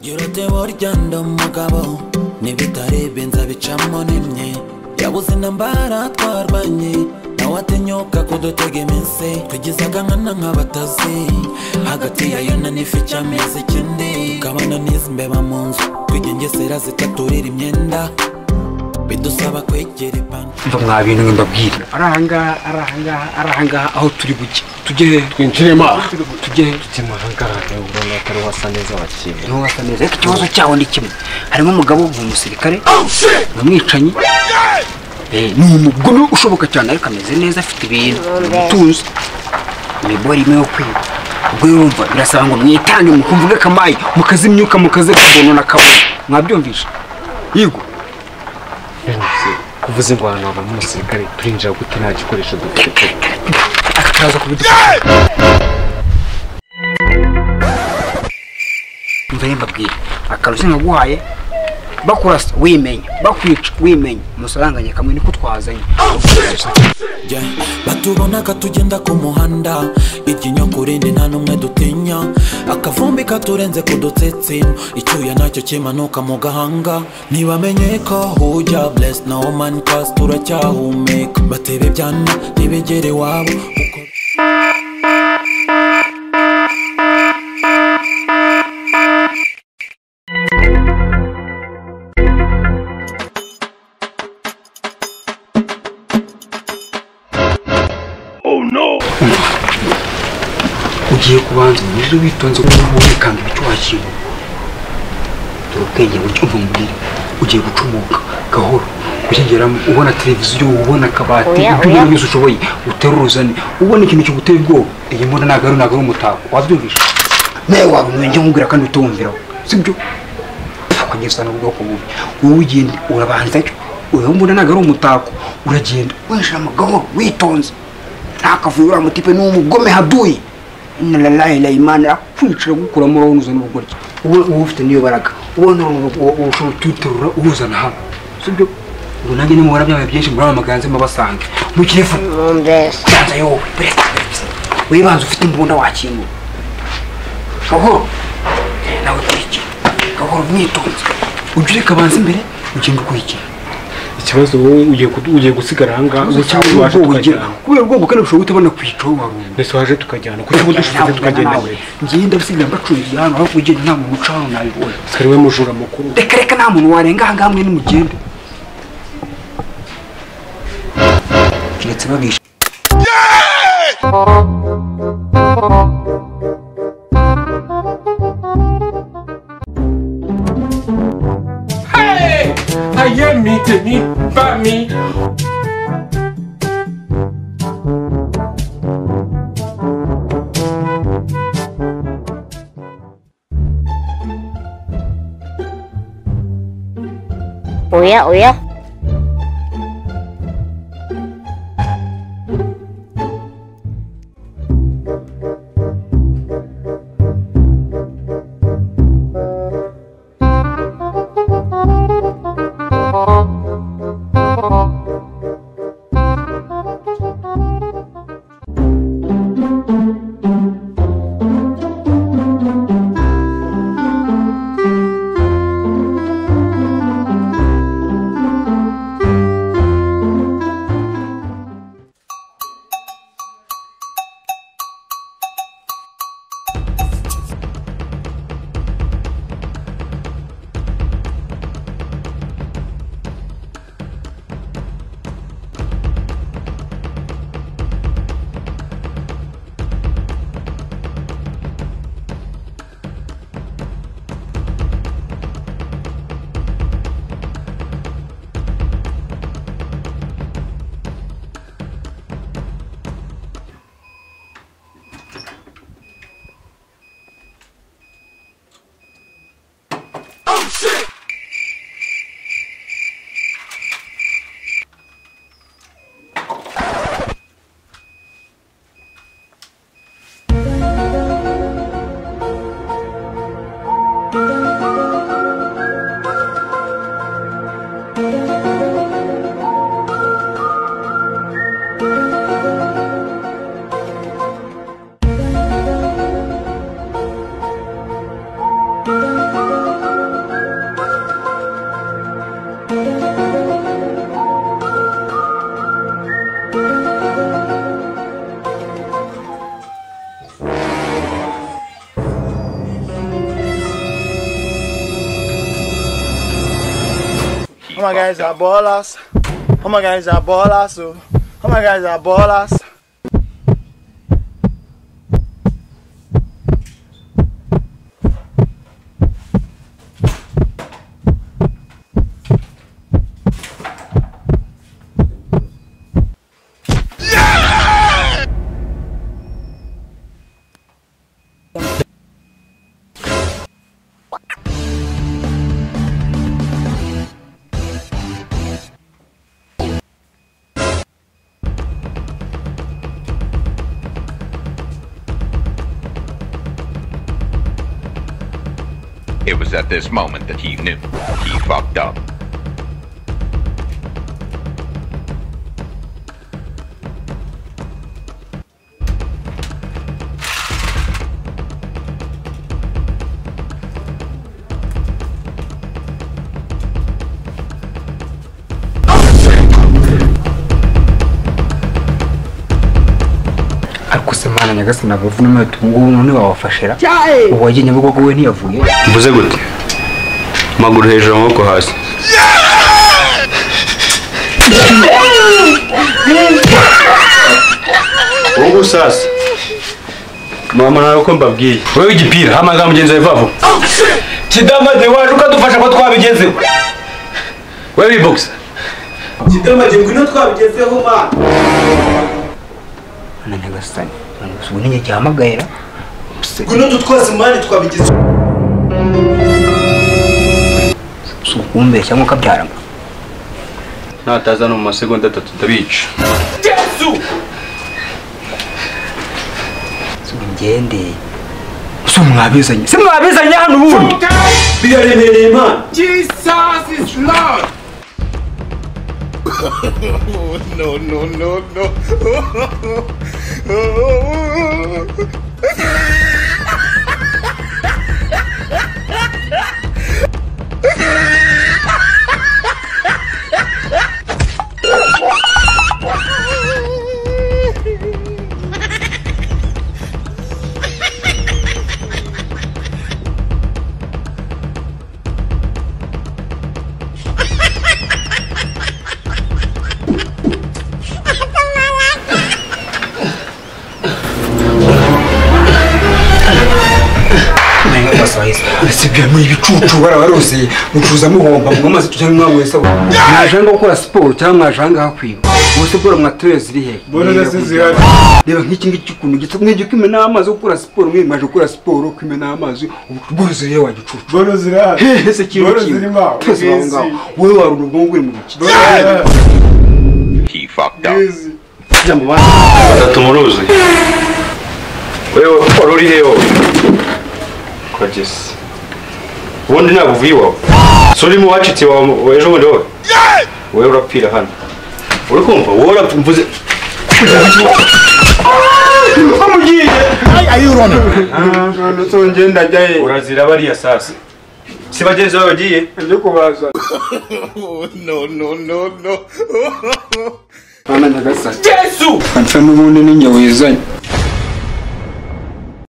Girote borjanda umugabo nibitarebye nzabicamo nimye yabuze intambara twarwanye nawe atinyoka kudutega iminsi twigizaga nkana nk'abatazi hagati ya yona n'ifica amezi ikindi kabana n'izimbeba mu nzu twigengesera zitaturira imyenda bidusaba kwegera ipana mva mwa bintu mbabwira arahanga aho turi buke tujye twinjiremo tujye mahanga urabona ko wasa neza wakiye no wasa neza ikibazo cyawo ni kimwe harimo umugabo umusirikare namwicanyi ni umugome ushoboka cyane ariko ameze neza afite ibintu utunze imibori imwe yo kwiba ubwo yumva birasaba ngo mwitange mukumvuge kamayi mukazimyuka mukaze kubono na kabone mwabyumvisha yigo kuvuze ngo hano abantu umusirikare turinjira gute nta gikoresho dufite akaza kubidufasha mvaye mbabwira akarusi naguhaye bakurasa wimenya bakwica wimenya musaranganye kamwe niko twazanye batubonaga tugenda ku muhanda iryinyo kurindi nta numwe dutinya akavumbi katurenze kudutsetsino icyuya nacyo kimanuka mu gahanga ntibamenye ko ujya bless no man cause turacyahumeka batebe byana ntibegere wabo ugiye kubanza uje witonze kubikanga icyo wakintu turukenge ucyumva muri ugiye gucumuka gahoro ukigera ubona televiziyo ubona kabati ibyo byose ushoboye uteruruzane ubona ikintu cyo gutera ubwoba iyi mbona nagaru umutako wabyumvisha nawe wabumwenje nkubwira kandi utumviraho sibyo kugeza n'ubwoko bubi wowe ugende urabanza cyo uyu mbona nagaru umutako uragenda winjira mu gahoro witonze ntakavura mutipe n'umugome haduye inna lillahi la imana kwicira gukura mu runuzo n'ubugoryi uwo ufite niyo baraga ubona ushobora tuterura uzana hano sibyo ngo nange nimubona byabaye byinshi muri amaganze mabasange mu kirefu kwanza yowe wibanza ufite imbunda wakingo gahoro nawe kuriki gahoro mwitonze ujye kabanza imbere ugenda ukurikira ikibazo wowe ugiye gusigara hanga cyangwa waje tukajyana kubera ubwo kandi ushobora gutabona kwica warunze mbese waje tukajyana kuko ubu dushobora tukagenda ngenda bisiga mbacurije hano aho kugenda nta muntu ucaho nabibona sari we mujura mukuru reka nta muntu warenga hanga hamwe n'umugende kiretse babisha me to me, by me. Oh yeah. my guys are ballers. All my guys are ballers. All my guys are ballers. It was at this moment that he knew he fucked up. Kusemana nyagasana bavuna mwetu ngubu none wawafashira uwaje Nyabugogo we ntiyavuye mvuze gute maguru hejuru amaboko hasi wowe sasa mama nawe uko mbabwiye wewe igipira hamaga mugenzi wawe vavu kidamade waje ukadufasha ko twabigezeho wewe box kidamade ngwino twabigezeho ma ana nyagasani ubu ninye cyamagayira ngwino dutwaze mani twabigezeho sukumbe cyangwa kabyarama nataza no mu masegonda 3 ndabica Yesu ngende mwabizanye hano ubundi biraremereye man Jesus is Lord. No. Sibya muri bicucu barabarose mucuza muhomba mwamaze tujya wese mwajanga gukora siporo cyangwa mwajanga hakwiba bose bora mwatureze iri he Bora nasize hano reba nk'iki ngiki kuntu gitse kwimena amazi gukora siporo mwimaje gukora siporo kwimena amazi ubworozi rero wagicucu bora zira ese kintu zirima wewe waruru ubwongo mu biki He fucked up. jambo bana batumuruzi wewe orori heyo kwa Jesse ubundi nabuvuye iwawe suri mu wacitse wa ejo bundi wowe wewe urapfira hano uri kumva wowe urapfuze amugiye ayurona no ngenda jaye urazira bariya sasa si bagenzi bawe bagiye nje kubaza no ana nyagasani Yesu kansa n'ubundi ninye wizanye